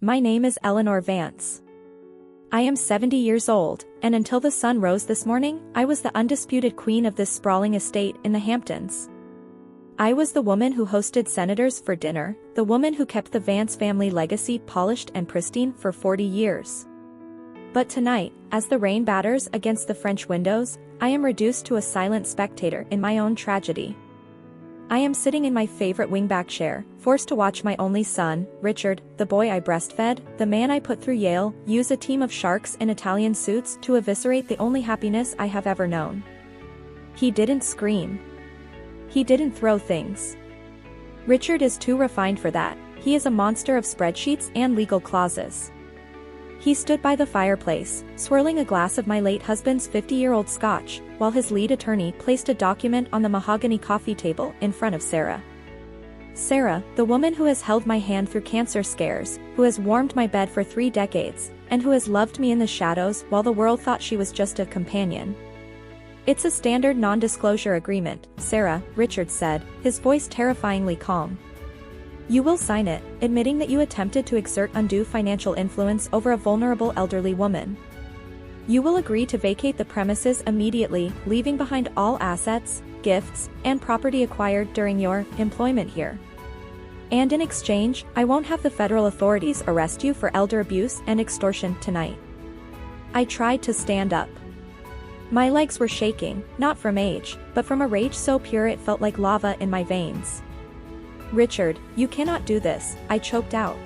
My name is Eleanor Vance. I am 70 years old, and until the sun rose this morning, I was the undisputed queen of this sprawling estate in the Hamptons. I was the woman who hosted senators for dinner, the woman who kept the Vance family legacy polished and pristine for 40 years. But tonight, as the rain batters against the French windows, I am reduced to a silent spectator in my own tragedy. I am sitting in my favorite wingback chair, forced to watch my only son, Richard, the boy I breastfed, the man I put through Yale, use a team of sharks in Italian suits to eviscerate the only happiness I have ever known. He didn't scream. He didn't throw things. Richard is too refined for that. He is a monster of spreadsheets and legal clauses. He stood by the fireplace, swirling a glass of my late husband's 50-year-old scotch, while his lead attorney placed a document on the mahogany coffee table in front of Sarah. Sarah, the woman who has held my hand through cancer scares, who has warmed my bed for 3 decades, and who has loved me in the shadows while the world thought she was just a companion. It's a standard non-disclosure agreement, Sarah, Richard said, his voice terrifyingly calm. You will sign it, admitting that you attempted to exert undue financial influence over a vulnerable elderly woman. You will agree to vacate the premises immediately, leaving behind all assets, gifts, and property acquired during your employment here. And in exchange, I won't have the federal authorities arrest you for elder abuse and extortion tonight. I tried to stand up. My legs were shaking, not from age, but from a rage so pure it felt like lava in my veins. Richard, you cannot do this, I choked out.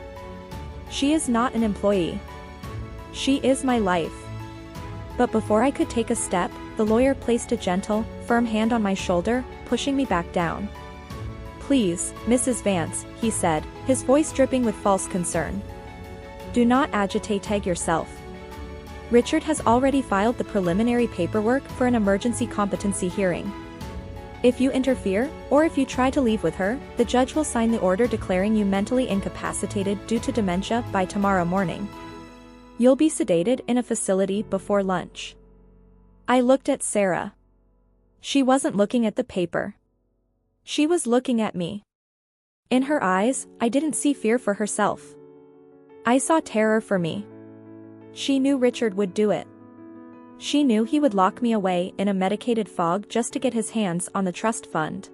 She is not an employee. She is my life. But before I could take a step, the lawyer placed a gentle, firm hand on my shoulder, pushing me back down. Please, Mrs. Vance, he said, his voice dripping with false concern. Do not agitate yourself. Richard has already filed the preliminary paperwork for an emergency competency hearing. If you interfere, or if you try to leave with her, the judge will sign the order declaring you mentally incapacitated due to dementia by tomorrow morning. You'll be sedated in a facility before lunch. I looked at Sarah. She wasn't looking at the paper. She was looking at me. In her eyes, I didn't see fear for herself. I saw terror for me. She knew Richard would do it. She knew he would lock me away in a medicated fog just to get his hands on the trust fund.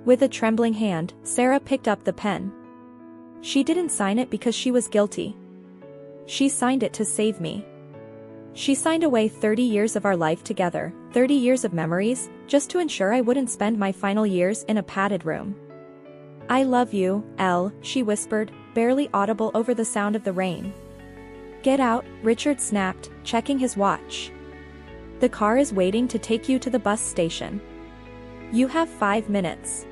With a trembling hand, Sarah picked up the pen. She didn't sign it because she was guilty. She signed it to save me. She signed away 30 years of our life together, 30 years of memories, just to ensure I wouldn't spend my final years in a padded room. I love you, Elle, she whispered, barely audible over the sound of the rain. Get out, Richard snapped, checking his watch. The car is waiting to take you to the bus station. You have 5 minutes.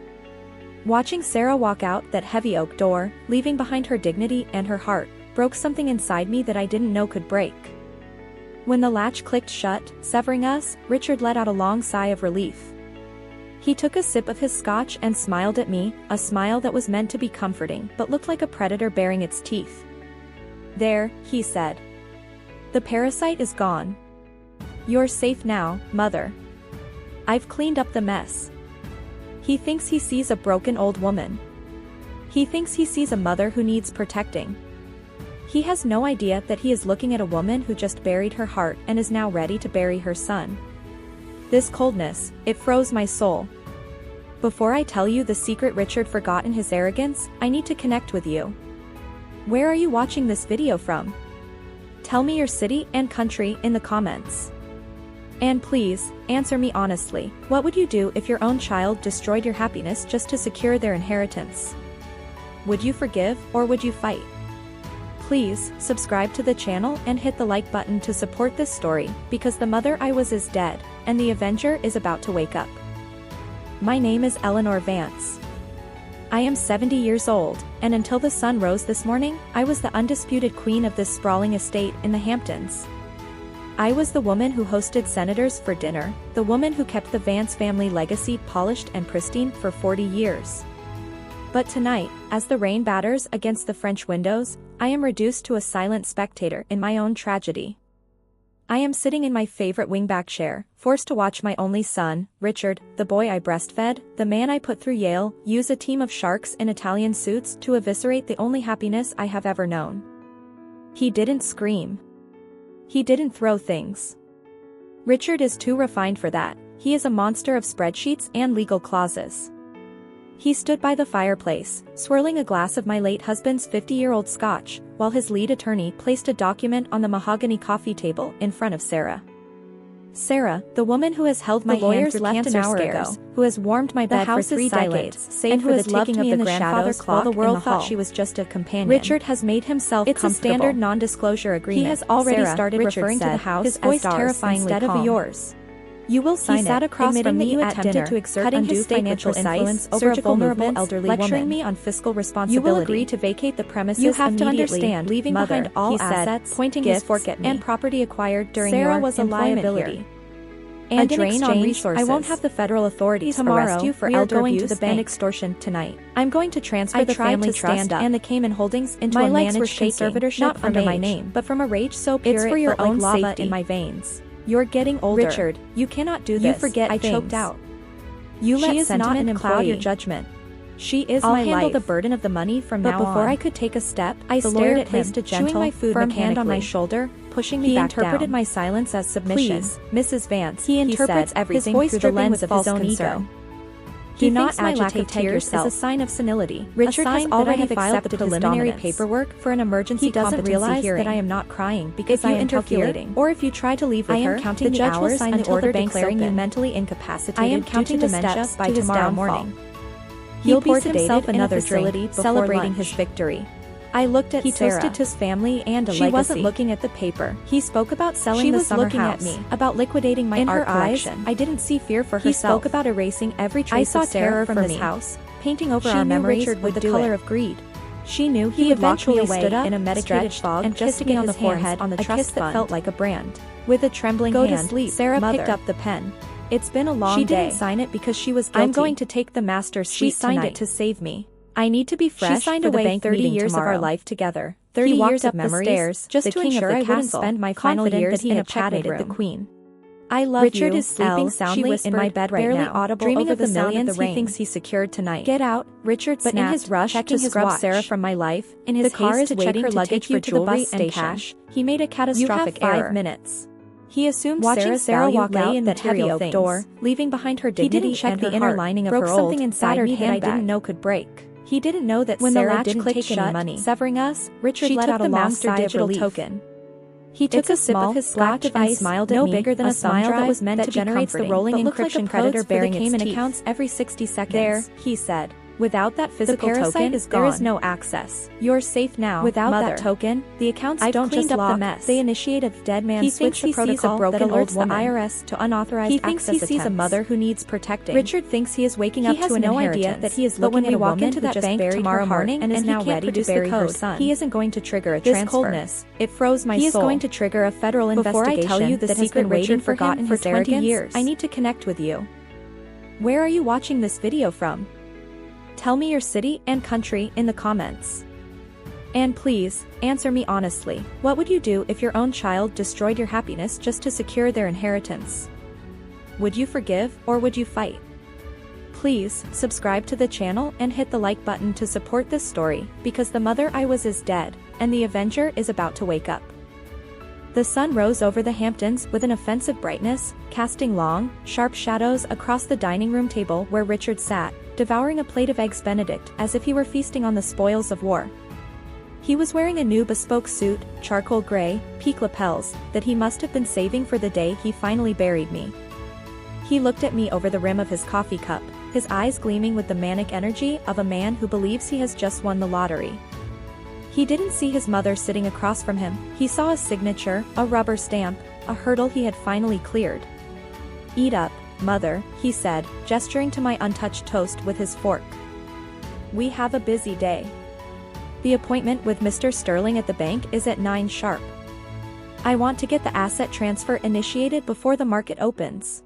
Watching Sarah walk out that heavy oak door, leaving behind her dignity and her heart, broke something inside me that I didn't know could break. When the latch clicked shut, severing us, Richard let out a long sigh of relief. He took a sip of his scotch and smiled at me, a smile that was meant to be comforting but looked like a predator baring its teeth. There, he said. The parasite is gone. You're safe now, Mother. I've cleaned up the mess. He thinks he sees a broken old woman. He thinks he sees a mother who needs protecting. He has no idea that he is looking at a woman who just buried her heart and is now ready to bury her son. This coldness, it froze my soul. Before I tell you the secret Richard forgot in his arrogance, I need to connect with you. Where are you watching this video from? Tell me your city and country in the comments. And please, answer me honestly, what would you do if your own child destroyed your happiness just to secure their inheritance? Would you forgive or would you fight? Please, subscribe to the channel and hit the like button to support this story, because the mother I was is dead, and the Avenger is about to wake up. My name is Eleanor Vance. I am 70 years old, and until the sun rose this morning, I was the undisputed queen of this sprawling estate in the Hamptons. I was the woman who hosted senators for dinner, the woman who kept the Vance family legacy polished and pristine for 40 years. But tonight, as the rain batters against the French windows, I am reduced to a silent spectator in my own tragedy. I am sitting in my favorite wingback chair, forced to watch my only son, Richard, the boy I breastfed, the man I put through Yale, use a team of sharks in Italian suits to eviscerate the only happiness I have ever known. He didn't scream. He didn't throw things. Richard is too refined for that. He is a monster of spreadsheets and legal clauses. He stood by the fireplace, swirling a glass of my late husband's 50-year-old scotch, while his lead attorney placed a document on the mahogany coffee table in front of Sarah. Sarah, the woman who has held my hand through cancer scares, who has warmed my bed for 3 decades, and who has loved me in the grandfather clock while the world thought she was just a companion. Richard has made himself comfortable. It's a standard non-disclosure agreement. He has already started referring to the house, his voice terrifyingly instead of yours. You will sign it. He sat across from me at dinner, to exert undue financial influence over a vulnerable elderly woman, lecturing me on fiscal responsibility. You will agree to vacate the premises immediately. You have to understand, leaving behind all assets, pointing his fork at me, and property acquired during your employment here. And a drain on resources. I won't have the federal authorities arrest you for elder abuse to the bank extortion tonight. I'm going to transfer the family trust and the Cayman holdings into a managed conservatorship, not under my name, but from a rage so pure it's for your own lava in my veins. You're getting older. Richard, you cannot do this. You forget I choked out. You let sentiment cloud your judgment. She is my life. I'll handle the burden of the money from now on. But before I could take a step, I stared at him, chewing my food, firm hand on my shoulder, pushing me back down. He interpreted my silence as submission. Please, Mrs. Vance, he interprets everything through the lens of his own ego. Do not agitate yourself. Is a sign of senility. Richard has already filed the preliminary paperwork for an emergency competency hearing. He doesn't realize that I am not crying because I am calculating. Or if you try to leave with her, the judge will sign the order declaring you mentally incapacitated. I am counting the steps by tomorrow morning. He poured himself another drink, celebrating his victory. I looked at Sarah. He toasted his family and a legacy. She wasn't looking at the paper. He spoke about selling the summer house. She was looking at me, about liquidating my art collection. In her eyes, I didn't see fear for herself. He spoke about erasing every trace of Sarah from his house, painting over our memories with the color of greed. She knew he eventually stood up in a medicated fog and kissed me on the forehead, on the trust that felt like a brand. With a trembling hand, go to sleep, Sarah picked up the pen. It's been a long day. She didn't sign it because she was guilty. I'm going to take the master's suite tonight. She signed it to save me. I need to be fresh. She signed away the bank 30 years tomorrow. Of our life together. 30 years of memories, stairs, just to ensure I wouldn't spend my final years in a checkmated the queen. I love Richard you, is sleeping soundly in my bed right barely now, audible dreaming over of the millions he thinks he secured tonight. Get out, Richard snapped, but in his rush to scrub Sarah from my life, in his haste to check her luggage for jewelry and cash, he made a catastrophic error. You have 5 minutes. He assumed Sarah walk out that heavy oak door, leaving behind her dignity. He didn't check the inner lining of her old, something inside her handbag that I didn't know could break. He didn't know that when Sarah didn't take any money, severing us, Richard let out a long sigh of relief. Token. He took a sip of his scotch and smiled at me, no bigger than a smile that was meant to generate the rolling encryption creditor bearing its Cayman accounts every 60 seconds. There, he said. Without that physical token, there is no access. You're safe now. Without that token, the accounts don't just lock. The mess. They initiate a dead man's switch protocol that alerts the IRS to unauthorized access attempts. He thinks he sees a mother who needs protecting. Richard thinks he is waking up to an inheritance. He has no idea that he is looking at a woman into that bank tomorrow morning and is now ready to bury her son. He isn't going to trigger a transfer. This coldness, it froze my soul. He is going to trigger a federal investigation. Before I tell you the secret Richard forgotten for 20 years, I need to connect with you. Where are you watching this video from? Tell me your city and country in the comments. And please, answer me honestly. What would you do if your own child destroyed your happiness just to secure their inheritance? Would you forgive or would you fight? Please, subscribe to the channel and hit the like button to support this story, because the mother I was is dead, and the Avenger is about to wake up. The sun rose over the Hamptons with an offensive brightness, casting long, sharp shadows across the dining room table where Richard sat, devouring a plate of eggs Benedict as if he were feasting on the spoils of war. He was wearing a new bespoke suit, charcoal gray, peak lapels, that he must have been saving for the day he finally buried me. He looked at me over the rim of his coffee cup, his eyes gleaming with the manic energy of a man who believes he has just won the lottery. He didn't see his mother sitting across from him. He saw a signature, a rubber stamp, a hurdle he had finally cleared. "Eat up, Mother," he said, gesturing to my untouched toast with his fork. "We have a busy day. The appointment with Mr. Sterling at the bank is at 9 sharp. I want to get the asset transfer initiated before the market opens.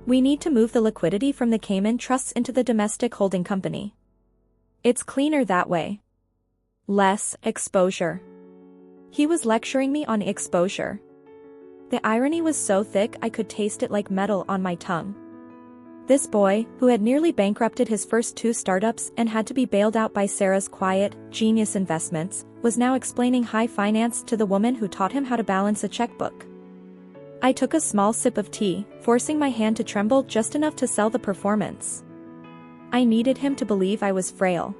We need to move the liquidity from the Cayman trusts into the domestic holding company. It's cleaner that way. Less exposure." He was lecturing me on exposure. The irony was so thick I could taste it like metal on my tongue. This boy, who had nearly bankrupted his first 2 startups and had to be bailed out by Sarah's quiet, genius investments, was now explaining high finance to the woman who taught him how to balance a checkbook. I took a small sip of tea, forcing my hand to tremble just enough to sell the performance. I needed him to believe I was frail.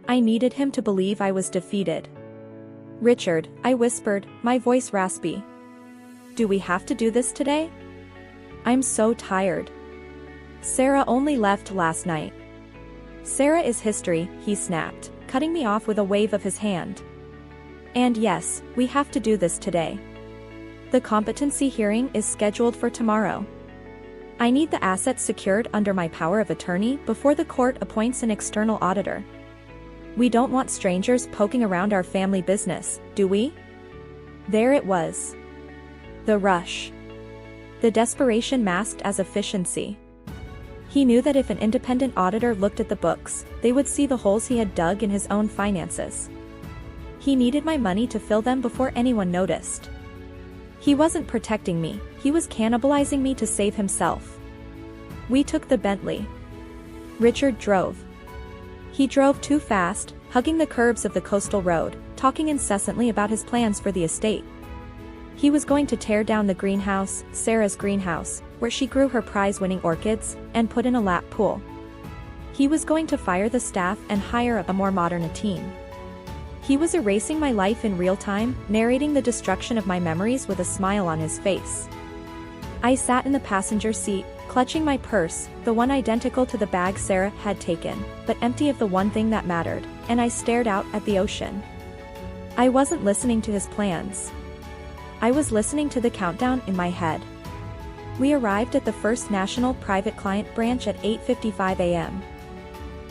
I needed him to believe I was defeated. "Richard," I whispered, my voice raspy. "Do we have to do this today? I'm so tired. Sarah only left last night." "Sarah is history," he snapped, cutting me off with a wave of his hand. "And yes, we have to do this today. The competency hearing is scheduled for tomorrow. I need the assets secured under my power of attorney before the court appoints an external auditor. We don't want strangers poking around our family business, do we?" There it was. The rush. The desperation masked as efficiency. He knew that if an independent auditor looked at the books, they would see the holes he had dug in his own finances. He needed my money to fill them before anyone noticed. He wasn't protecting me, he was cannibalizing me to save himself. We took the Bentley. Richard drove. He drove too fast, hugging the curbs of the coastal road, talking incessantly about his plans for the estate. He was going to tear down the greenhouse, Sarah's greenhouse, where she grew her prize-winning orchids, and put in a lap pool. He was going to fire the staff and hire a more modern team. He was erasing my life in real time, narrating the destruction of my memories with a smile on his face. I sat in the passenger seat, clutching my purse, the one identical to the bag Sarah had taken, but empty of the one thing that mattered, and I stared out at the ocean. I wasn't listening to his plans. I was listening to the countdown in my head. We arrived at the First National Private Client Branch at 8:55 a.m.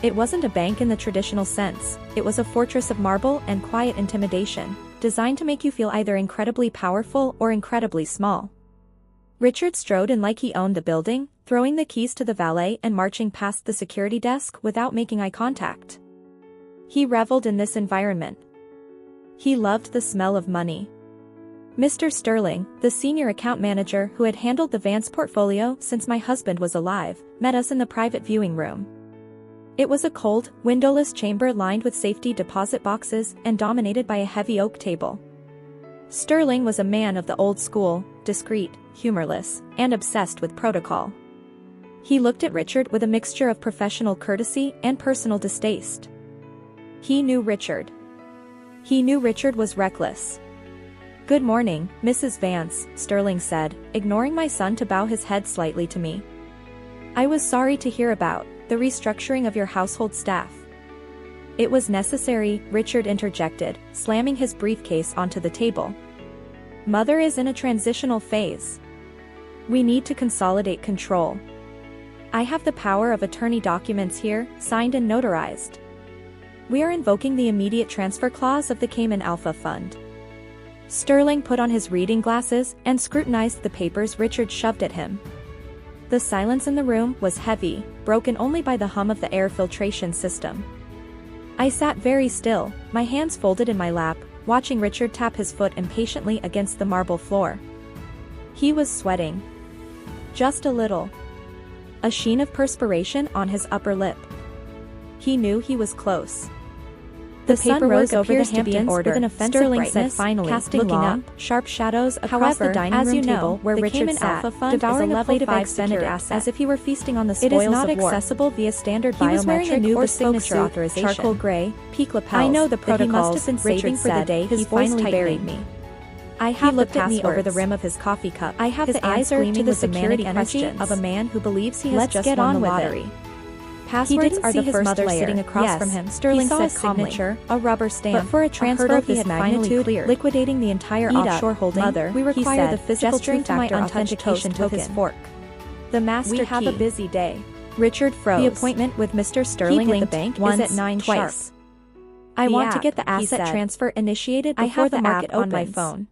It wasn't a bank in the traditional sense, it was a fortress of marble and quiet intimidation, designed to make you feel either incredibly powerful or incredibly small. Richard strode in like he owned the building, throwing the keys to the valet and marching past the security desk without making eye contact. He reveled in this environment. He loved the smell of money. Mr. Sterling, the senior account manager who had handled the Vance portfolio since my husband was alive, met us in the private viewing room. It was a cold, windowless chamber lined with safety deposit boxes and dominated by a heavy oak table. Sterling was a man of the old school, discreet, humorless, and obsessed with protocol. He looked at Richard with a mixture of professional courtesy and personal distaste. He knew Richard. He knew Richard was reckless. "Good morning, Mrs. Vance," Sterling said, ignoring my son to bow his head slightly to me. "I was sorry to hear about the restructuring of your household staff." "It was necessary," Richard interjected, slamming his briefcase onto the table. "Mother is in a transitional phase. We need to consolidate control. I have the power of attorney documents here, signed and notarized. We are invoking the immediate transfer clause of the Cayman Alpha Fund." Sterling put on his reading glasses and scrutinized the papers Richard shoved at him. The silence in the room was heavy, broken only by the hum of the air filtration system. I sat very still, my hands folded in my lap, watching Richard tap his foot impatiently against the marble floor. He was sweating. Just a little. A sheen of perspiration on his upper lip. He knew he was close. The sun rose over the Hampton order with an offensive Sterling brightness, said finally, casting looking long, sharp shadows across the dining as room you know, table where the Richard Cayman sat, Alpha Fund devouring is a a plate of level 5 eggs secured secured asset. as if he were feasting on the It spoils is not of war. accessible via standard He was wearing a biometric new or bespoke signature suit, authorization. charcoal gray, peak lapels. I know the that he must have been protocols, saving Richard for the said, day his he voice finally buried tightening. me. I have He looked the at me over the passwords. rim of his coffee cup. I have his the eyes answer gleaming to the with the security manic energy questions of a man who believes he has Let's just get won on the with it. lottery. Passwords didn't are see the his first mother layer. sitting across Yes, from him, Sterling he saw said a calmly. signature, A rubber stamp. But for a transfer hurdle of he this had finally magnitude, cleared. liquidating the entire Eat offshore up, holding, mother, we he require said, the physical gesturing to my two-factor untouched authentication toast with his token. fork. The master We have a key. busy day. Richard froze. The appointment with Mr. Sterling at the blinked bank once, is at 9 twice. sharp. I The want to app, get the he asset said. transfer initiated I before have the the market app on my opens. phone.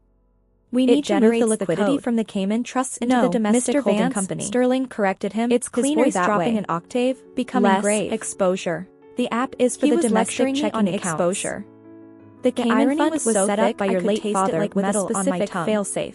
We It need to move the generates the liquidity code. from the Cayman trusts into No, the domestic Mr. holding Vance, company. Sterling corrected him. It's his cleaner voice that dropping way. an octave, becoming Less grave. exposure. The app is for He the was domestic lecturing me checking on accounts. exposure. The The Cayman irony fund was was so set up thick by I your could late taste it father like with a metal on my specific tongue. failsafe.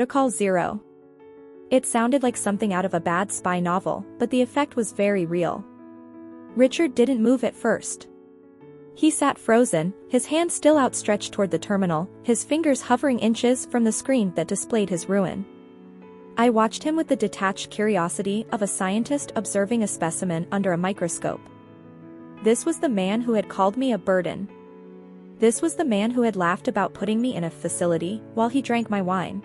Protocol Zero. It sounded like something out of a bad spy novel, but the effect was very real. Richard didn't move at first. He sat frozen, his hand still outstretched toward the terminal, his fingers hovering inches from the screen that displayed his ruin. I watched him with the detached curiosity of a scientist observing a specimen under a microscope. This was the man who had called me a burden. This was the man who had laughed about putting me in a facility while he drank my wine.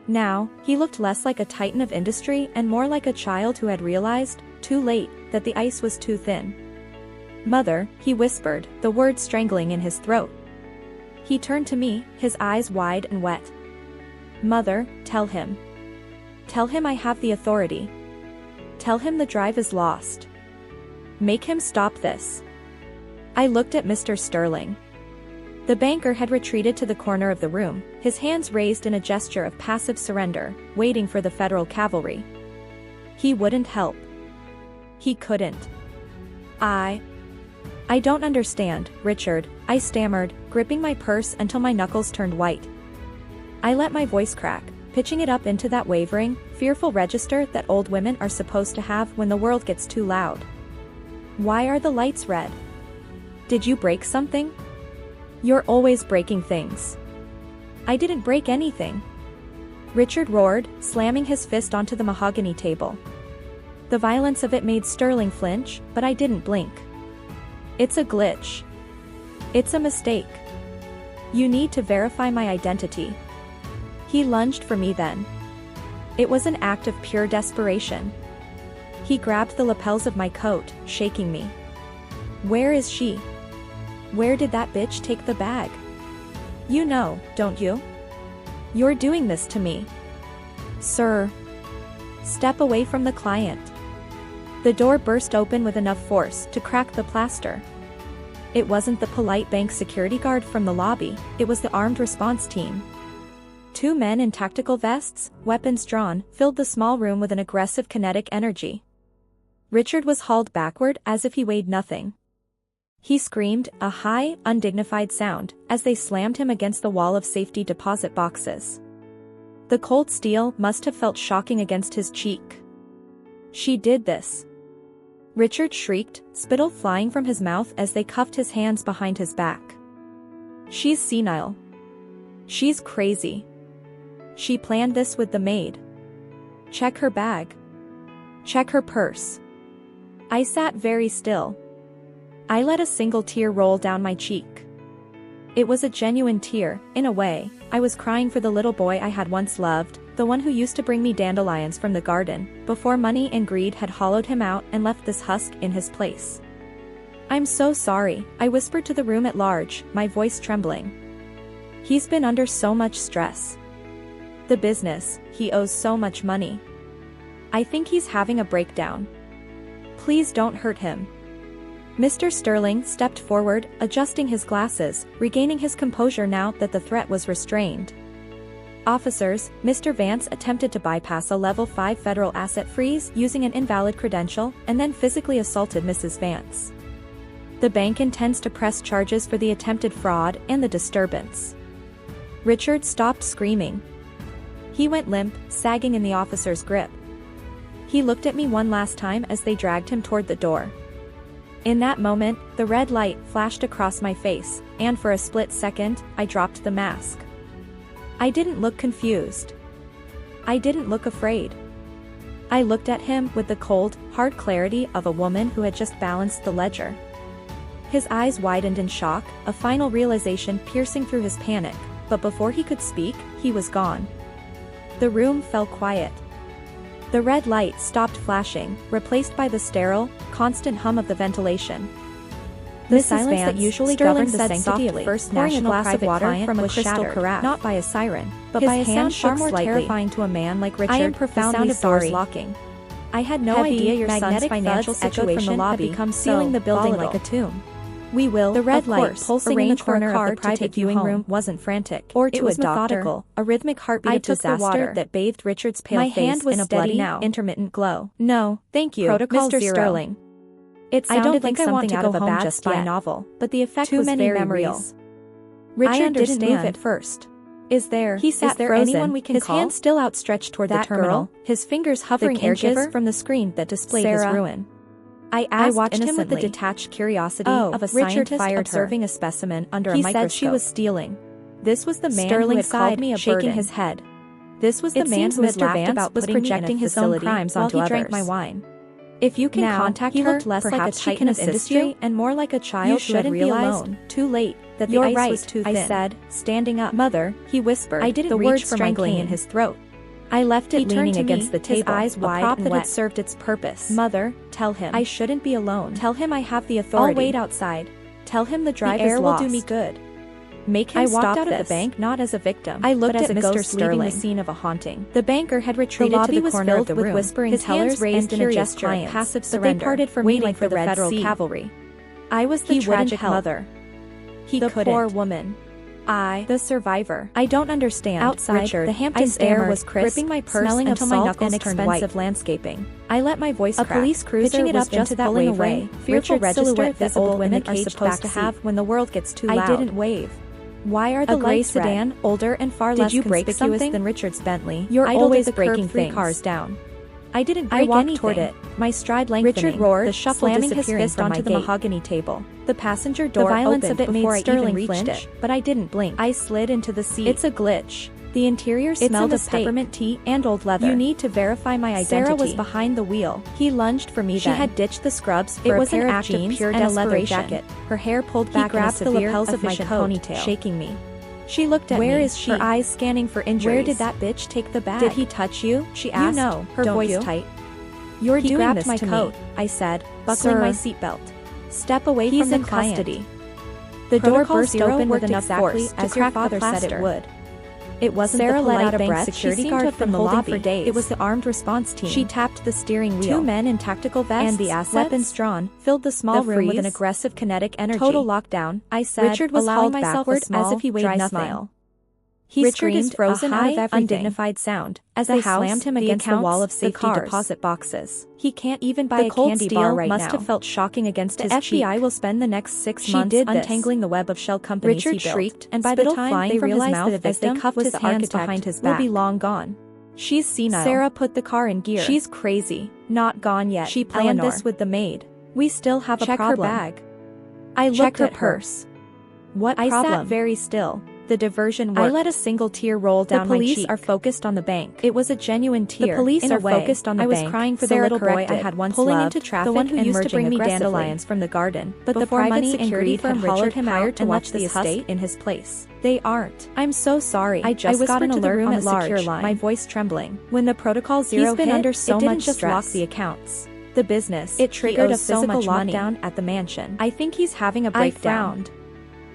Now, he looked less like a titan of industry and more like a child who had realized, too late, that the ice was too thin. "Mother," he whispered, the words strangling in his throat. He turned to me, his eyes wide and wet. "Mother, tell him. Tell him I have the authority. Tell him the drive is lost. Make him stop this." I looked at Mr. Sterling. The banker had retreated to the corner of the room, his hands raised in a gesture of passive surrender, waiting for the federal cavalry. He wouldn't help. He couldn't. I don't understand, Richard, I stammered, gripping my purse until my knuckles turned white. I let my voice crack, pitching it up into that wavering, fearful register that old women are supposed to have when the world gets too loud. "Why are the lights red? Did you break something? You're always breaking things." "I didn't break anything," Richard roared, slamming his fist onto the mahogany table. The violence of it made Sterling flinch, but I didn't blink. "It's a glitch. It's a mistake. You need to verify my identity." He lunged for me then. It was an act of pure desperation. He grabbed the lapels of my coat, shaking me. "Where is she? Where did that bitch take the bag? You know, don't you? You're doing this to me." "Sir." "Step away from the client." The door burst open with enough force to crack the plaster. It wasn't the polite bank security guard from the lobby, it was the armed response team. 2 men in tactical vests, weapons drawn, filled the small room with an aggressive kinetic energy. Richard was hauled backward as if he weighed nothing. He screamed, a high, undignified sound, as they slammed him against the wall of safety deposit boxes. The cold steel must have felt shocking against his cheek. "She did this!" Richard shrieked, spittle flying from his mouth as they cuffed his hands behind his back. "She's senile. She's crazy. She planned this with the maid. Check her bag. Check her purse." I sat very still. I let a single tear roll down my cheek. It was a genuine tear, in a way. I was crying for the little boy I had once loved, the one who used to bring me dandelions from the garden, before money and greed had hollowed him out and left this husk in his place. "I'm so sorry," I whispered to the room at large, my voice trembling. "He's been under so much stress. The business, he owes so much money. I think he's having a breakdown. Please don't hurt him." Mr. Sterling stepped forward, adjusting his glasses, regaining his composure now that the threat was restrained. "Officers, Mr. Vance attempted to bypass a level 5 federal asset freeze using an invalid credential and then physically assaulted Mrs. Vance. The bank intends to press charges for the attempted fraud and the disturbance." Richard stopped screaming. He went limp, sagging in the officer's grip. He looked at me one last time as they dragged him toward the door. In that moment, the red light flashed across my face, and for a split second, I dropped the mask. I didn't look confused. I didn't look afraid. I looked at him with the cold, hard clarity of a woman who had just balanced the ledger. His eyes widened in shock, a final realization piercing through his panic, but before he could speak, he was gone. The room fell quiet. The red light stopped flashing, replaced by the sterile, constant hum of the ventilation. The silence that usually governs the sanctity of First National Private Client from a crystal carafe, not by a siren, but by a sound far more terrifying to a man like Richard. I am profoundly sorry. Locking. I had no idea your son's financial situation had become sealing the building like a tomb. "We will, the red light pulsing in the corner of the private viewing room wasn't frantic, or to it was methodical, a rhythmic heartbeat of disaster that bathed Richard's pale face in a bloody, intermittent glow. "No, thank you, Protocol Mr. Sterling." It sounded like something out of a bad spy novel, but the effect was very real. Richard didn't move at first. He sat frozen, anyone we can his hand still outstretched toward the terminal, his fingers hovering inches from the screen that displayed his ruin. I watched him with the detached curiosity of a scientist observing a specimen under a microscope. He said she was stealing. This was the man who had called me a burden. Shaking his head. This was the man who had laughed about was projecting his own crimes onto others. Drank my wine. If you can contact her, less perhaps like a titan of industry and more like a child who had realized, too late, that the ice was too thin. I said, standing up. Mother, he whispered, I didn't reach for strangling in his throat. I left it leaning against the table, his eyes wide, a prop that had served its purpose. Mother, tell him I shouldn't be alone. Tell him I have the authority. I'll wait outside. Tell him the drive is lost. Will do me good. Make him stop. I walked out of the bank not as a victim. I looked at Mr. Sterling, leaving the scene of a haunting. The banker had retreated to the corner of the room, whispering his hands raised in a gesture of passive surrender. But they parted from me like the Federal cavalry. I was the tragic mother. He couldn't. The poor woman. I, the survivor. I don't understand. Outside, Richard, the Hamptons air was crisp, gripping my purse smelling until my knuckles turned white. Landscaping. I let my voice crack. A police cruiser pitching it up into that wavelay. Fearful silhouette that old women are supposed to have when the world gets too loud. I didn't wave. Why are the lights red? A gray sedan, older and far less conspicuous than Richard's Bentley, you're always breaking three cars down. I didn't break anything. Toward it, my stride lengthening. Richard roared, the shuffle slamming his fist onto the mahogany table. The passenger door opened before Sterling reached it, but I didn't blink. I slid into the seat. It's a glitch. The interior smelled of peppermint tea and old leather. You need to verify my identity. Sarah was behind the wheel. He lunged for me. She had ditched the scrubs for a pair of jeans and a leather jacket. Her hair pulled back. He grabbed the lapels of my coat, ponytail, shaking me. She looked at me. Where is she? Her eyes scanning for injuries. Where did that bitch take the bag? Did he touch you? She asked. You know, her voice tight. You're doing this to my coat, I said, buckling my seatbelt. Step away from the custody. The door burst open with enough force as your father said it would. It wasn't Sarah let out a breath. Security guard from the lobby for days. It was the armed response team. She tapped the steering wheel. Two men in tactical vests and the assets, weapons drawn, filled the small room with an aggressive kinetic energy. Total lockdown, I said, Richard was allowing myself backward as if he weighed nothing. Smile. He screamed frozen out of everything. Undignified sound as they slammed him against the wall of safety deposit boxes. He can't even buy a candy bar right now. Must have felt shocking against his cheek. The FBI will spend the next 6 months untangling the web of shell companies he built. Richard shrieked, and by the time they realized that a victim was the architect behind his back, will be long gone. She's senile. Sarah put the car in gear. She's crazy. Not gone yet. She planned this with the maid. We still have a problem. Check her bag. I looked at her purse. What problem? I sat very still. The diversion worked. I let a single tear roll down my cheek. The police are focused on the bank. It was a genuine tear. The police are focused on the bank. I was crying for the little boy I had once loved, pulling into traffic, the one who used to bring me dandelions from the garden. But the private security firm hollowed him out to watch the estate in his place. They aren't. I'm so sorry. I just got an alert on the secure line, my voice trembling. When the protocol zero hit, under so much stress. Lock the accounts. The business. It triggered a physical lockdown at the mansion. I think he's having a breakdown.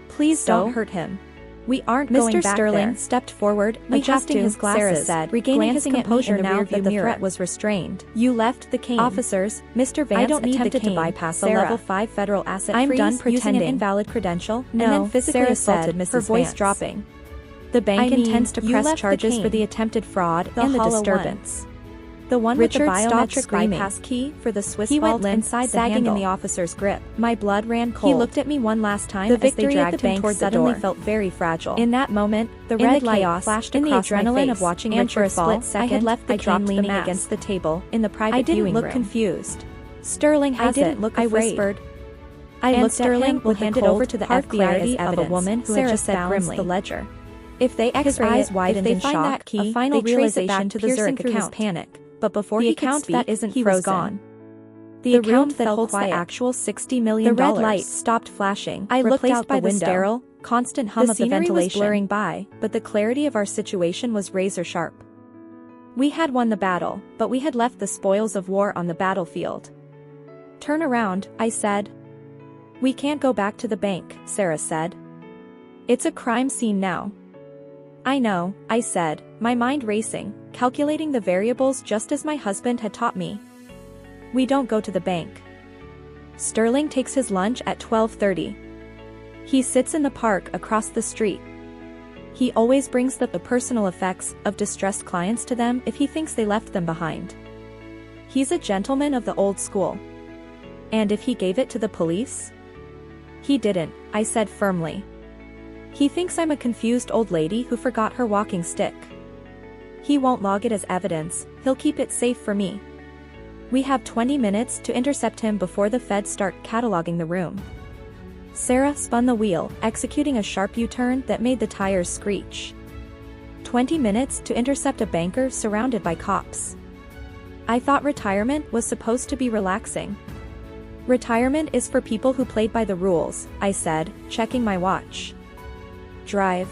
Please don't hurt him. We aren't going back there. Mr. Sterling stepped forward, adjusting his glasses, Sarah said, regaining his composure now that the threat was restrained. You left the cane. Officers, Mr. Vance attempted to bypass a level 5 federal asset freeze. I'm done pretending. Using an invalid credential, no, and then physically assaulted Mrs. Her voice dropping. The bank intends to press charges for the attempted fraud and the disturbance. The one with the biometric bypass key for the Swiss vault inside the handle. In the officer's grip. My blood ran cold. He looked at me one last time as they dragged him toward the door. Suddenly felt very fragile. In that moment, the red light flashed across my face. Of watching and for a split second, I had left the cane leaning against the table in the private viewing room. I didn't look confused. Sterling has it. I didn't look afraid. I whispered. I looked at him. Will hand it over to the FBI of a woman who had just balanced the ledger. If they X-ray it, widened in shock, a final realization to the Zurich account. Panic. But before he could speak, that isn't he was gone. The account that holds the actual $60 million. The red light stopped flashing. I looked out by the sterile, constant hum of the ventilation. Was blurring by, but the clarity of our situation was razor sharp. We had won the battle, but we had left the spoils of war on the battlefield. Turn around, I said. We can't go back to the bank, Sarah said. It's a crime scene now. I know, I said, my mind racing, calculating the variables just as my husband had taught me. We don't go to the bank. Sterling takes his lunch at 12:30. He sits in the park across the street. He always brings the personal effects of distressed clients to them if he thinks they left them behind. He's a gentleman of the old school. And if he gave it to the police? He didn't, I said firmly. He thinks I'm a confused old lady who forgot her walking stick. He won't log it as evidence, he'll keep it safe for me. We have 20 minutes to intercept him before the feds start cataloging the room. Sarah spun the wheel, executing a sharp U-turn that made the tires screech. 20 minutes to intercept a banker surrounded by cops. I thought retirement was supposed to be relaxing. Retirement is for people who played by the rules, I said, checking my watch. Drive.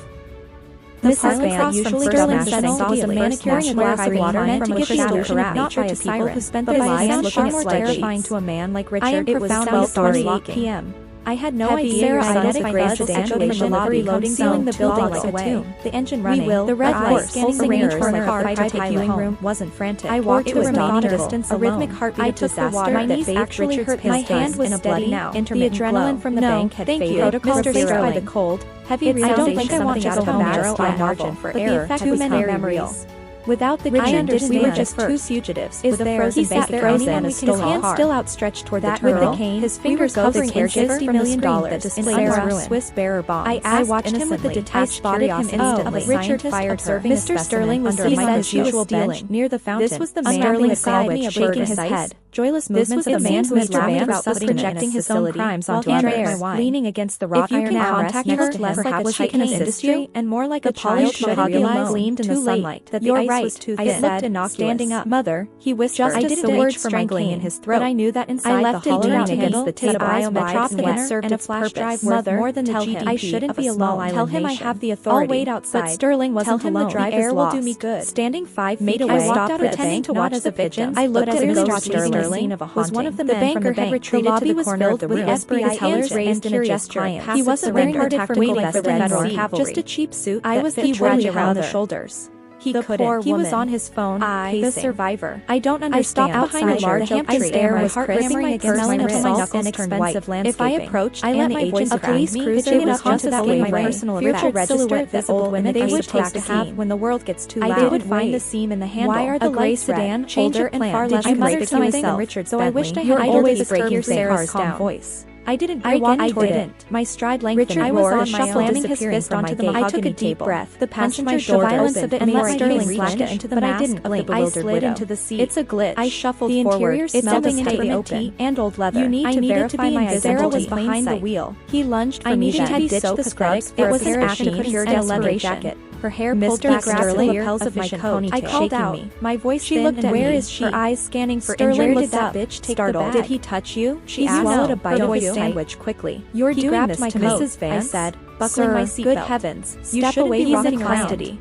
Mrs. Vance usually Sterling Senile was a manicure glass of water meant to give the illusion of nature to people who spent their lives far more terrifying to a man like Richard. It was 12:40 p.m. I had no idea Sarah identified the sedan from the lobby loading zone the building like a tomb. The engine running, the red light scanning the mirrors like a car to take you home wasn't frantic. I walked to a remaining distance, a rhythmic heartbeat of disaster. My knees actually hurt. My hand was steady now. The adrenaline from the bank had faded. Mr. Sterling by the cold, heavy realization. I don't think I want to go home by margin for error. Too many memories. Without the Richard, we were just two fugitives with a frozen bank frozen his hand still outstretched toward the terminal, his fingers covering $50 million that displayed Sarah's Swiss bearer bonds. I watched him with a detached curiosity of a Richard fired her. Mr. Sterling was seated at his usual bench near the fountain. This was the man Sterling sandwich shaking his head. Joyless movements of the man who had laughed about projecting his own crimes onto others, leaning against the wrought iron arrest next to him, perhaps was she in this industry, and more like a polished mahogany gleamed in the sunlight, that the ice was too thin. I said, standing up, mother, he whispered. I didn't the words strangling in his throat, but I knew that inside the hollow out against the table, biometrics served its purpose. Mother, more than the GDP I shouldn't be alone. Tell him I have the authority. I'll wait outside. But Sterling wasn't alone. The air will do me good. Standing 5 feet away, I walked out pretending to watch the pigeons. I looked at his Sterling was one of the men from the bank. The lobby was filled with the FBI agents raised in a gesture. He wasn't wearing the tactical vest of the Federal Cavalry, just a cheap suit that fit tragic around the shoulders. He couldn't. He was on his phone, the survivor. I don't understand. I stopped behind a large oak tree. I was heart-gripping against my knuckles and expensive landscaping. If I approached, I let my voice around me, pitching up onto that my personal featured silhouette visible when they would supposed to have when the world gets too loud. They would find the seam in the handle. Why are the lights sedan older and far less conspicuous than Richard's Bentley? So I wished I had always breaking Sarah's calm voice. I didn't break any toward it. My stride lengthened. I was on slamming his fist onto the mahogany table. I took a deep breath. The passenger door violence of it made Sterling slashed into the mask, but I didn't blink. I slid into the seat. It's a glitch. I shuffled forward. It's something into the open and old leather. You need to verify my identity. Sarah was behind the wheel. He lunged for me. She had ditched the scrubs. It was an ashen and a leather jacket. Her hair pulled back the lapels of my coat. I called out. My voice she looked at where is she? Her eyes scanning for Sterling. Where did that bitch take the bag? Did he touch you? She swallowed a bite of his sandwich quickly. You're doing this to Mrs. Vance, I said, buckling my seatbelt. Good heavens, you shouldn't be in custody.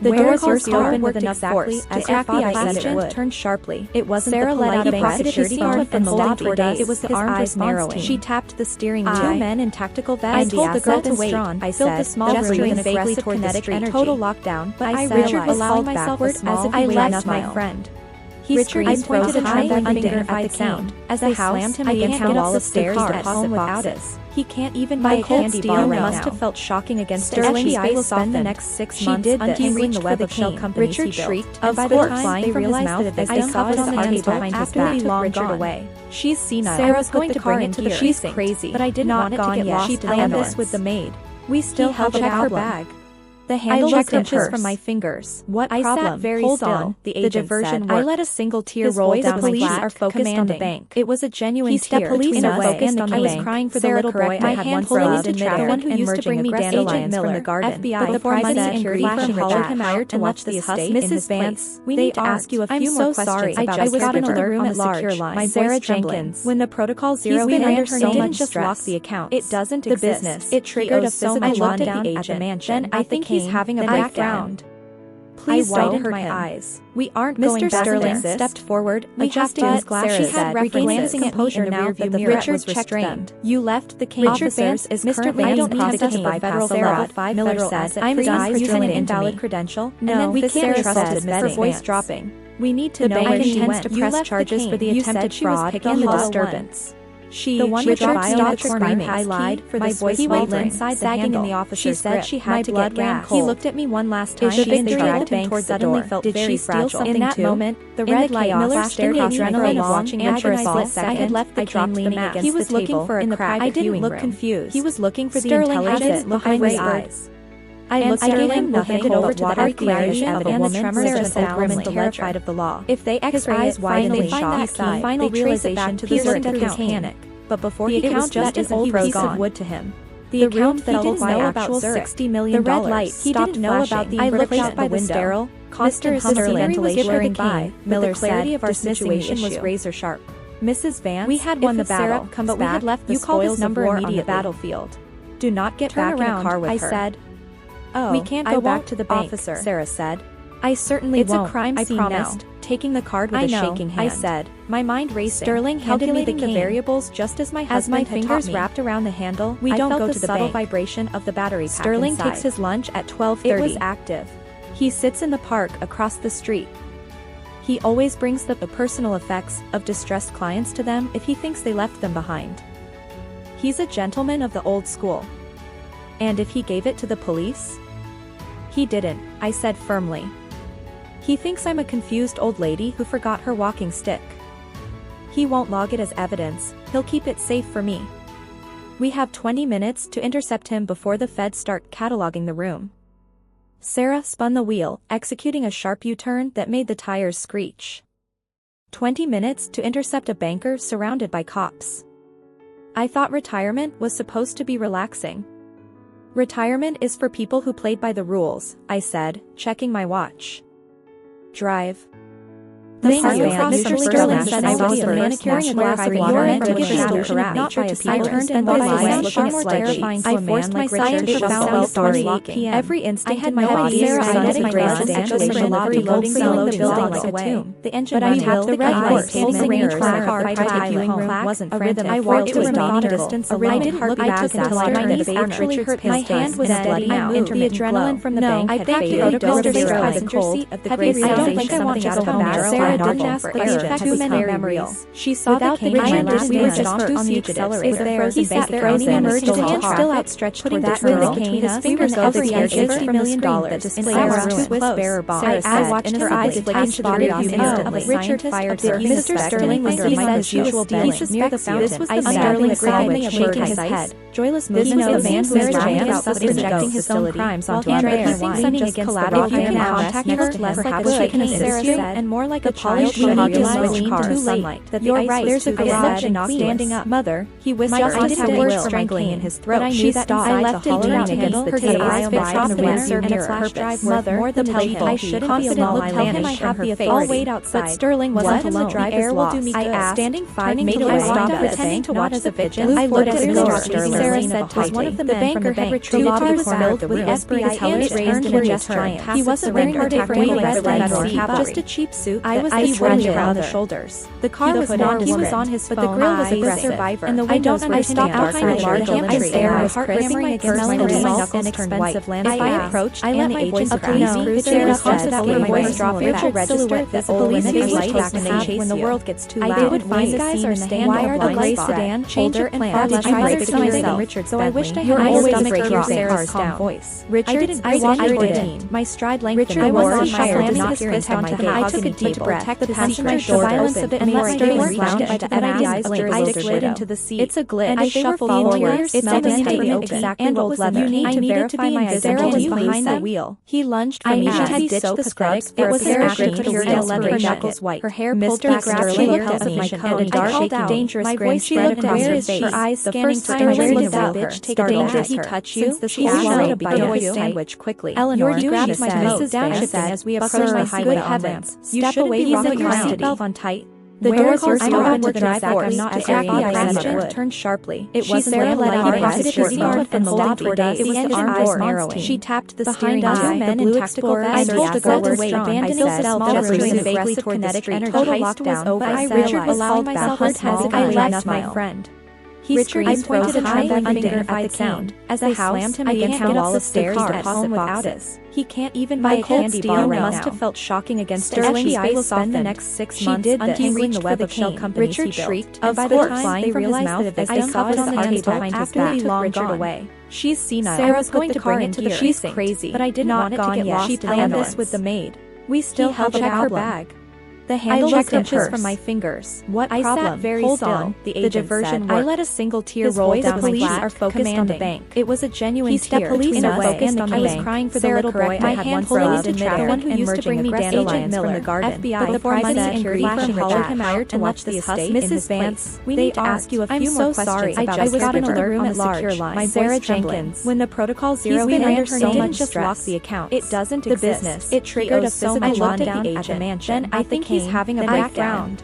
The doors were open with enough force to FBI agent turned sharply. It wasn't Sarah let out a pocketed his phone from the lobby. It was the armed response. She tapped the steering wheel. 2 men in tactical vests. I told the girl to wait. I filled the small room with aggressive kinetic energy. Total lockdown. But I Richard was allowing myself as if I left my friend. He screamed. I pointed a trembling finger at the sound. As I slammed him against the wall of stairs at home without us. He can't even buy a candy bar right now. Must have felt shocking against Sterling. I will spend the next 6 months untangling the web of shell companies he built. Richard shrieked, and by the time they realized that I saw it on the table behind his back. He took Richard away. She's senile. Sarah's going to bring it to the gear. She's crazy, but I didn't want it to get lost. She planned this with the maid. We still held her bag. The handle was inches from my fingers. What I problem? Sat very still. The diversion worked. I let a single tear roll down my back. Are focused on the bank. It was a genuine tear. Police are focused on the bank. I was crying for the little boy I had once loved in midair. The one who used to bring me dandelions from the garden. FBI, the private security firm followed him out to watch the estate in his place. We need to ask you a few more questions about I got an alert room at large. My Sarah Jenkins. When the protocol 0 ran under her name, didn't just lock the account. It doesn't exist. The business. It triggered a physical lockdown at the mansion. I think he's having a background. Please don't hurt my eyes. We aren't going back. Mr. Sterling stepped forward, adjusting his glasses. She had regaining composure now that the Richard checked them. You left the cane. Richard Vance is Mr. Vance. I don't need to bypass the law. Miller said, "I'm done using an invalid credential." No, we can't trust her voice dropping. We need to know where she went. To press charges for the attempted fraud and the disturbance. The one Richard stopped screaming. I lied for my voice wavering, sagging in the officer's grip. She said she had to get gas. He looked at me one last time. The victory at the bank suddenly felt very fragile. In that moment, the red light Miller stared at adrenaline of watching me for a split second. I had left the cane leaning against the table. He was looking for a crack. I didn't look confused. He was looking for the intelligence behind his eyes. I looked at him, handed over to the FBI of a woman, Sarah Jenkins, terrified of the law. If they X-ray it, finally shocked, final realization to the account panic. But before he counts that is an old piece of wood to him. The account that told my actual $60 million. The red light He didn't know about the I looked replaced out by the the window. sterile, constant Mr. ventilation was blaring the by. king, Miller the clarity said, of our situation was issue. razor sharp. Mrs. Vance, We had won the if Sarah battle, comes but we back, had left the you call this spoils of number war on the immediately. battlefield. Do not get Turn back around, in a car with I her. said. Oh, We can't I go back won't, to the bank, officer, Sarah said. I certainly It's won't, a crime I scene promised, now. taking the card with I a know, shaking hand. I said, my mind racing. Sterling handed me the calculating the cane. variables just as my As husband my had fingers taught me. wrapped around the handle, We I don't felt go the to the subtle bank. vibration of the battery pack Sterling inside. takes his lunch at 12:30. It was active. He sits in the park across the street. He always brings the personal effects of distressed clients to them if he thinks they left them behind. He's a gentleman of the old school. And if he gave it to the police? He didn't, I said firmly. He thinks I'm a confused old lady who forgot her walking stick. He won't log it as evidence, he'll keep it safe for me. We have 20 minutes to intercept him before the feds start cataloging the room. Sarah spun the wheel, executing a sharp U-turn that made the tires screech. 20 minutes to intercept a banker surrounded by cops. I thought retirement was supposed to be relaxing. Retirement is for people who played by the rules, I said, checking my watch. Drive. Thank you, Mr. Sterling said I was a manicure in a glass of water meant to give the not by a I turned and walked away, far more terrifying to a man like Richard. It found story. Every instinct in my body decided my graces Angela's in the lobby loading the building like a tomb. The engine running, the red lights, pulsing each car, private viewing room wasn't frantic. I walked to a methodical, I didn't look back until I turned the actually hurt my hand was steady now. The adrenaline from the bank had faded. Mr. Sterling's passenger seat of the gray realization something out of the barrel. Sarah didn't ask questions. Too many memories. She saw the cane in my lap. We were just two accelerator. He sat there and emerged his hand still outstretched toward that girl. His fingers covering $50 million that displayed a Swiss bearer box. I watched her eyes attach to the body instantly. Richard fired her. Mr. Sterling was seated on his usual bench near the fountain. This was the Sterling side shaking his head. Joyless movements of the man who was laughing about projecting his own crimes onto Andrea, leaning against the rock and contact her, less like a chicken, Sarah said, and more like a polished switch car sunlight. You're right, there's a garage and standing up. Mother, he whispered, I didn't have words strangling in his throat. But I knew that I left it leaning against the table, eyes fixed on the windsor and its purpose. Mother, more than helpful. I shouldn't be alone. Tell him I have the authority. I'll wait outside. But Sterling wasn't alone. The drive is lost. I asked, standing 5 meters away, pretending to watch the vigil. I looked at Sterling. Sarah said to one of the men from the bank. The lobby was filled with FBI hands raised in a gesture. He wasn't wearing protection like the red cavalry, just a cheap suit. I was the around the shoulders. The car was not. He was on his phone. But the grill was aggressive, and the windows were stopped behind a large elevator. Air was hammering against my knuckles and expensive landscape. I approached, I let my agent a police cruiser over my voice drop featured silhouette visible in the light back in the chase when the world gets too loud. They would find the scene in the hand of a gray sedan, older and far less myself. Richard, so I wished I had always break your Sarah's calm voice. Richard, I walked toward him. My stride lengthened. I was on fire, slamming his fist onto the I took a deep breath. The passenger door opened, and let Sterling slammed by the eyes slid into the seat. It's a glitch. And I shuffled forward. It smelled exactly and old leather. I needed to be my Sarah was behind the wheel. He lunged for me. She had ditched the scrubs. It was Sarah gripped her leather knuckles white. Her hair pulled back. Sterling looked at my coat and dark, shaky, dangerous grin spread across her face. Her eyes scanning Sterling looked at her. Startled. Did he touch you? She swallowed a bite of his sandwich quickly. Eleanor, you grabbed my Mrs. Vance as we approached the highway on ramps. Step away from the seatbelt on tight. The doors were open to the drive not as the turned sharply. It was Sarah let out a pocketed her card and the lobby. It was the arm door narrowing. She tapped the steering wheel. Two men in tactical vests. I told the girl to wait. Abandoning self moving vaguely toward the street. Total lockdown. But I realized allowing myself to I left my friend. He screamed. I pointed a trembling finger at the sound. As I slammed him against the wall of stairs at home without it. He can't even buy a candy bar right now. Must have felt shocking against Sterling. I will spend the next 6 months untangling the web of shell companies he built. Richard shrieked, and by the time they realized that I saw it on the table behind his back. He took Richard away. She's senile. Sarah's going to bring it to the she's crazy, but I didn't want it to get lost. She planned this with the maid. We still held out her bag. The handle looked was inches inches from from my my fingers. What I problem? sat very Hold still. on, The agent diversion said. worked. I let a single tear His roll voice down was my police flat, are focused on the commanding. bank. It was a genuine He stepped tear. police In a are way, focused on the I was bank. crying for the Sarah little boy corrected I my had hand once pulled loved into in track. midair, The one who and used to merging bring me aggressive dandelions Agent from the Miller, garden. FBI, But before money money and grief flashing followed back him out to and watch left this this husk estate in in his his pants. pants. We They need to are. ask you a I'm few so more sorry. questions I about just this got into the caregiver room on at the secure large. line. My Sarah voice trembling. Jenkins. When the protocol He's zeroed been in, under he so didn't much just stress. lock the accounts. It doesn't the exist. business. It triggered a physical lockdown lockdown at the mansion. Then I think he's having a breakdown.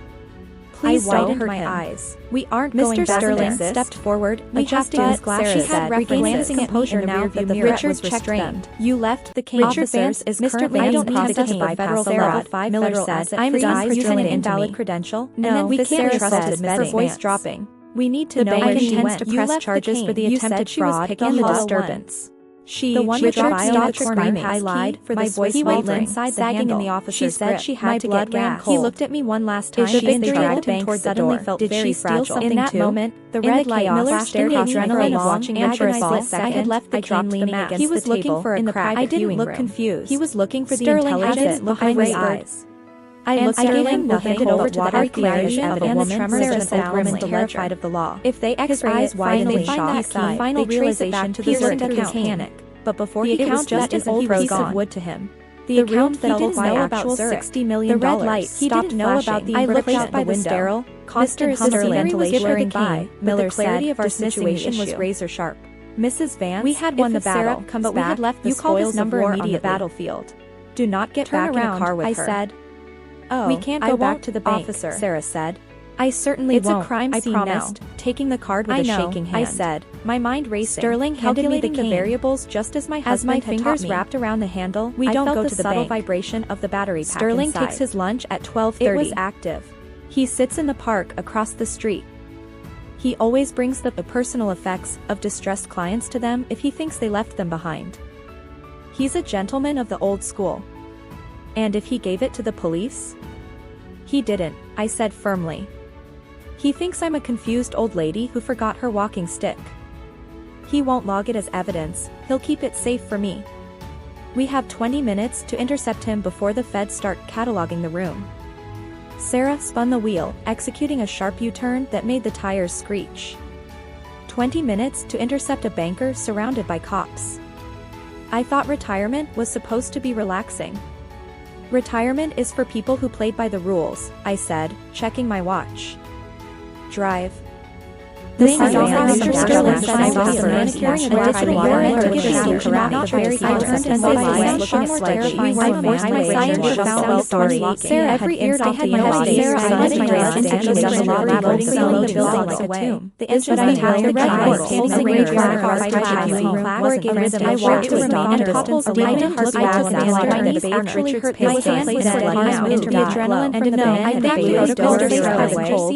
Please I don't widened hurt my him. eyes. We aren't Mr. going back Sterling there. stepped forward, adjusting his glasses. She had Glancing at composure me in the now rearview that the mirror. threat was restrained. You left the cane. Richard Vance is currently I in don't the need to process of bypass federal a level level 5 Miller federal said, asset I'm freeze done using using an an invalid invalid credential. No, we this can't Sarah trust said, his Mrs. voice Vance. dropping. We need to The know bank where he intends went. to You press left charges the for the cane. You attempted said she was fraud picking and the the little disturbance. She The one she with the dropped stopped stopped screaming. screaming. I lied for my the voice sweet wavering, inside the sagging handle. in the officer's She said grip. she My had to blood get ran gas. cold. He looked at me one last time. Is the She victory strode at the the bank bank suddenly door? felt Did very she steal fragile. something In that too? moment, the In red the light chaos, Miller flashed stared in the adrenaline adrenaline long watching and after a for a split second. I had left the I dropped cane the leaning mask. against He was the looking table for a in the crack. private I didn't viewing look room. confused. He was looking for the Sterling intelligence hadn't behind looked his away. eyes. I And looked I at gave him him nothing nothing over but to the water archaeology of a and the woman tremors Sarah of said an old woman grimly. terrified of the law. If they His x-ray eyes it finally finally shocked, shocked. the Final they trace it realization back to he the learned circuit through his panic. But before The he account was just that an isn't old he piece gone. of wood to him. The The account account that that didn't know about actual Zurich. $60 million. The red light He stopped didn't know about flashing. the I looked encryption out by the window. sterile, Constant constant Sterling ventilation blurring by. by. Miller The clarity said, of our dismissing the situation was issue. razor sharp. Mrs. Vance, We had won the if Sarah battle, comes but we back, had left the you call spoils this number of war on immediately. the battlefield. Do not get Turn back around, in a car with I her. said. Oh, We can't I go won't, back to the bank, officer, Sarah said. I certainly It's a won't. crime I scene promised, now. taking the card with I a know, shaking hand. I said, my mind racing. Sterling handed me the calculating the cane. variables just as my As husband my had fingers taught me. wrapped around the handle, We I don't felt go the to the subtle bank. vibration of the battery pack Sterling inside. takes his lunch at 12:30. It was active. He sits in the park across the street. He always brings the personal effects of distressed clients to them if he thinks they left them behind. He's a gentleman of the old school. And if he gave it to the police? He didn't, I said firmly. He thinks I'm a confused old lady who forgot her walking stick. He won't log it as evidence, he'll keep it safe for me. We have 20 minutes to intercept him before the feds start cataloging the room. Sarah spun the wheel, executing a sharp U-turn that made the tires screech. 20 minutes to intercept a banker surrounded by cops. I thought retirement was supposed to be relaxing. Retirement is for people who played by the rules, I said, checking my watch. Drive. The Thank you, Mr. Sterling said I was the manicure and and hair wear to to give the you not very I turned and said realized looking at terrifying I forced my science found story. Sarah every ear I had my body. Sarah I had my wrist and just a lot of loading the building like a tomb. The engine I had the red lights pulsing radar cars wasn't a rhythm. I walked to a doctor I didn't look back until my knees actually hurt. My hand was the adrenaline and no, I think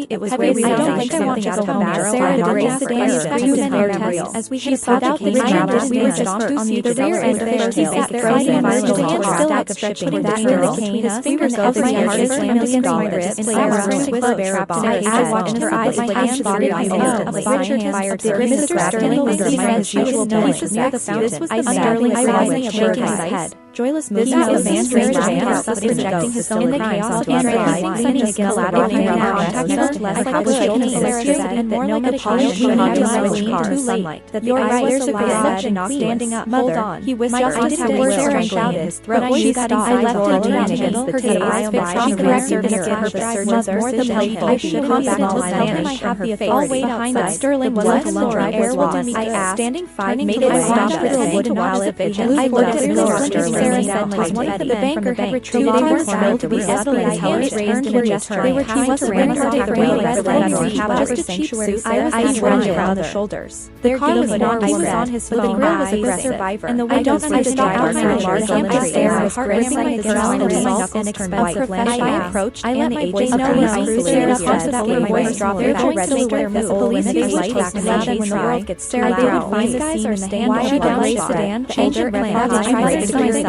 it was way I don't think I want to go home. Sarah erased the test as we hit a case we were just on the rear end of the she sat there fighting violently and still outstretching putting that girl his fingers over my heart $1 million wrist I watched her eyes my hands body of Richard fired her Mr. Sterling was his usual places near the fountain. This was the Sterling I shaking his head. Joyless movement of man projecting his own crimes onto our lives, sunning against collateral contact less like a shield and more like a polish should have too late. That you're right, there's a bit and standing up. Hold on, he whispered. I didn't have Sarah shouted his throat. But she stopped. I left it down against the table. She corrected the more the playful. I should come back to Spanish. I have the authority behind us. Sterling was like a lunch where will we I asked, standing 5 made it stop at a wooden wallet. I looked at Sterling. Sarah said was one of the banker had retrieved they were thrilled to be settling his hands raised in a gesture. They were wasn't ran for the red legs, just a cheap suit. I was running around the shoulders. The car was not. He was on his phone. The grill was aggressive, and the windows were stopped on my large elementary. Sarah heart racing like the ground and salt and expensive land. I approached and the agent stared up onto the my voice dropped. They're going to their move. Police light back and when the world gets Sarah, they would find the scene in the hand. Why should I sedan? Change your plan.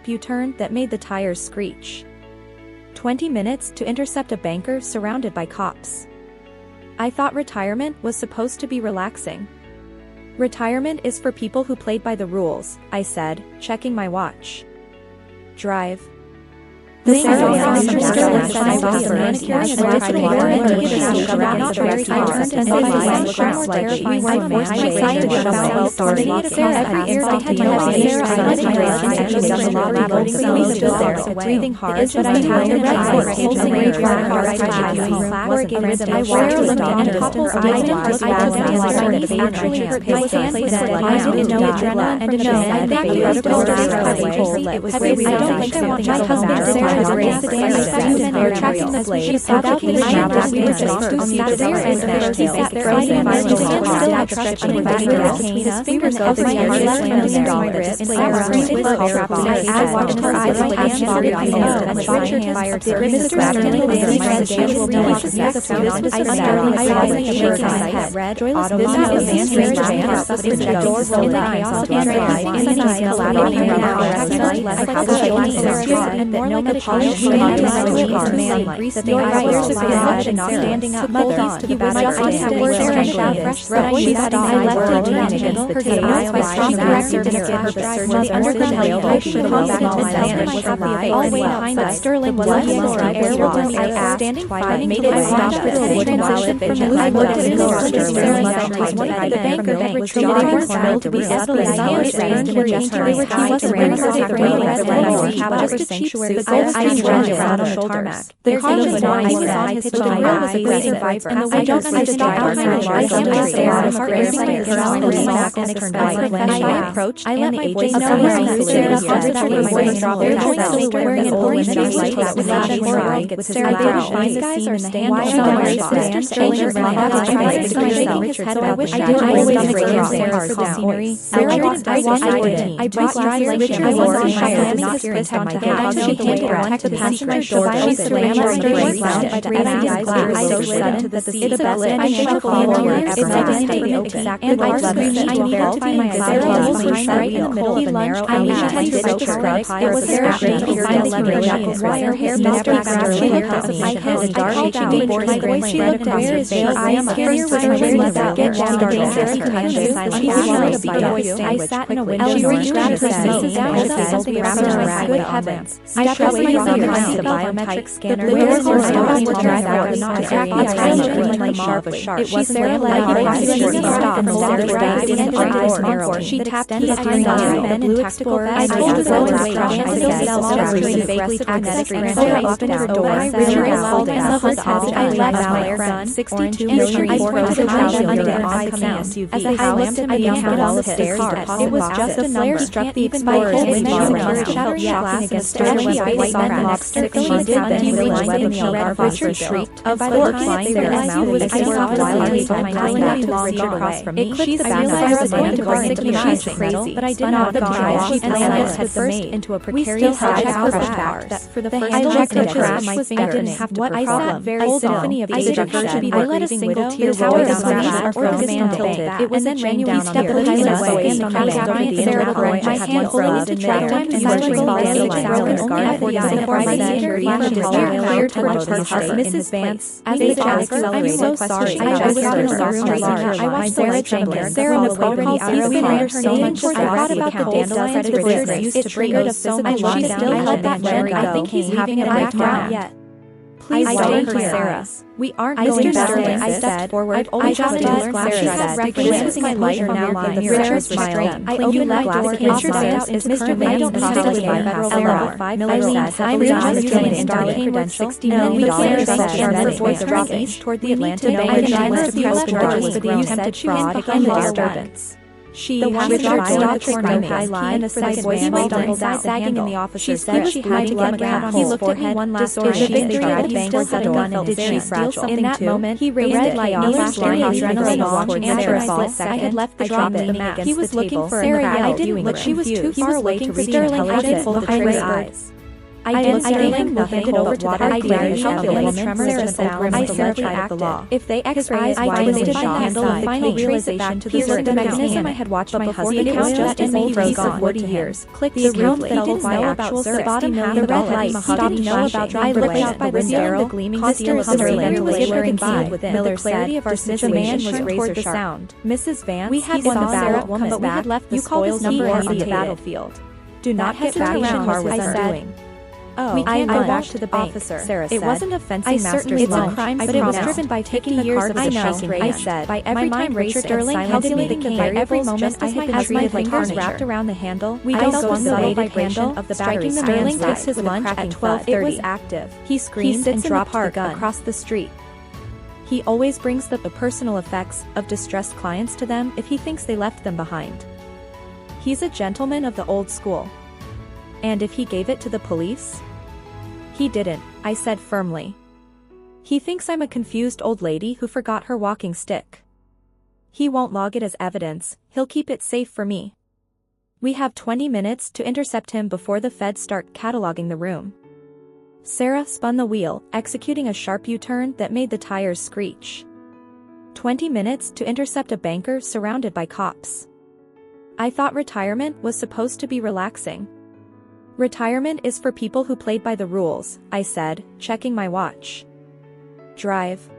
sharp U-turn that made the tires screech. 20 minutes to intercept a banker surrounded by cops. I thought retirement was supposed to be relaxing. Retirement is for people who played by the rules, I said, checking my watch. Drive. The breathing hard, but I had to I has raised the damage we're tracking the blade. She's applicated we were just on the other end of the sat frozen and still had trust in his fingers go through my left hand down my wrist. I watched her eyes like hands body on his and Richard fired the Mr. Sterling was my casual delicious sound on I was shaking my head. Red auto this is Vance the door rolled out and and more like a polished man your right is not standing up mother he was just on the fresh I left her her eyes by strong director to her the underground I should have all the way behind us Sterling was I asked standing by made it stop the transition from the I looked at the banker that retreated thrilled to be subtly silent and to adjust her he wasn't wearing just a cheap suit I ran around on the tarmac the conscious mind was on his the grill was a blazing vibrant I don't understand I simply stared at her as I approached I let my voice know where I stared up on the voice wearing an old light that was flashing with Sarah these guys are standing Mr. Sterling was not his head I wish I did always rate Sarah's scenery I brought dry liquor I was slamming his fist on my head she handed her to the passenger door she slammed her Sterling by the FBI's glass so sudden that the seat belt I felt forward its identity and I screamed I needed to be my Sarah was right in the middle of a narrow alley she had to scrub it was Sarah she behind the leather jacket wire hair Mr. Sterling looked at me I had a dark shaking voice my voice spread across her face I am a first time get down Sarah touched the silent I sat in a window she reached out her Mrs. Vance good heavens I stepped away from the biometric scanner the doors were open to drive out not exactly sharply it was Sarah stop she tapped the steering wheel men in tactical vests I told her I opened her door I left my gun 62 I pointed the flash under an oncoming SUV as I looked at the young girl on the stairs it was just a flare struck the explorers shattering glass against the white men next to she did then he relined in the red Richard shrieked of course Sarah's mouth was I stopped while I was on my lap across from me she's I realized I was going to go into the she's crazy but I did not go and landed head first into a precarious house that for the first time I didn't have to I sat very symphony of age I let a single tear roll down my eyes or command tilted it was then ran down on the Sarah my hand holding the track time to silence only Mrs. Vance as they I'm so sorry I watched Sarah trembling Sarah already out of her name I thought about the dandelions the bears used to bring us so much she still held that letter I think he's having it back down yet please stay here Sarah we aren't going better I stepped forward I just learned Sarah said this was my life now the Richard smiled I opened the glass Richard Vance is Mr. Vance probably Eleanor Vance said I was using an credential $60 million Sarah voice rocked east toward the Atlantic Bay to the US charges with the attempted fraud and the disturbance she Richard stopped screaming and a second man stumbled sagging in the officer's seat she had to get down he looked at me one last time she still had a gun did she steal something in that moment he raised it like Miller's line adrenaline after a split second I had left the drop at the mat he was looking for Sarah I didn't look she was too far away to reach Sterling had it behind his eyes I didn't Sterling nothing it over to the I dared calculate tremors and sound I said the law if they x-rays I twisted the handle and final realization to the certain mechanism I had watched my husband account just in the piece of wood years click the account that didn't know about the bottom half the red light stopped know about I looked out by the barrel gleaming steel Sterling was wearing by Miller said of our situation was razor sharp Mrs. Vance we had won the battle but we had left the spoils number on the battlefield do not hesitate around I said Oh, we can't go back to the bank, officer. Sarah said. It wasn't a fencing master's lunch, but it was driven by taking the years of the shaking I said. By every time Richard Sterling calculating the every moment I had been treated like fingers wrapped around the handle, we don't go the vibration of the battery. Sterling takes his lunch at 12:30. It was active. He screamed and dropped the gun across the street. He always brings the personal effects of distressed clients to them if he thinks they left them behind. He's a gentleman of the old school. And if he gave it to the police? He didn't, I said firmly. He thinks I'm a confused old lady who forgot her walking stick. He won't log it as evidence, he'll keep it safe for me. We have 20 minutes to intercept him before the feds start cataloging the room. Sarah spun the wheel, executing a sharp U-turn that made the tires screech. 20 minutes to intercept a banker surrounded by cops. I thought retirement was supposed to be relaxing. Retirement is for people who played by the rules, I said, checking my watch. Drive.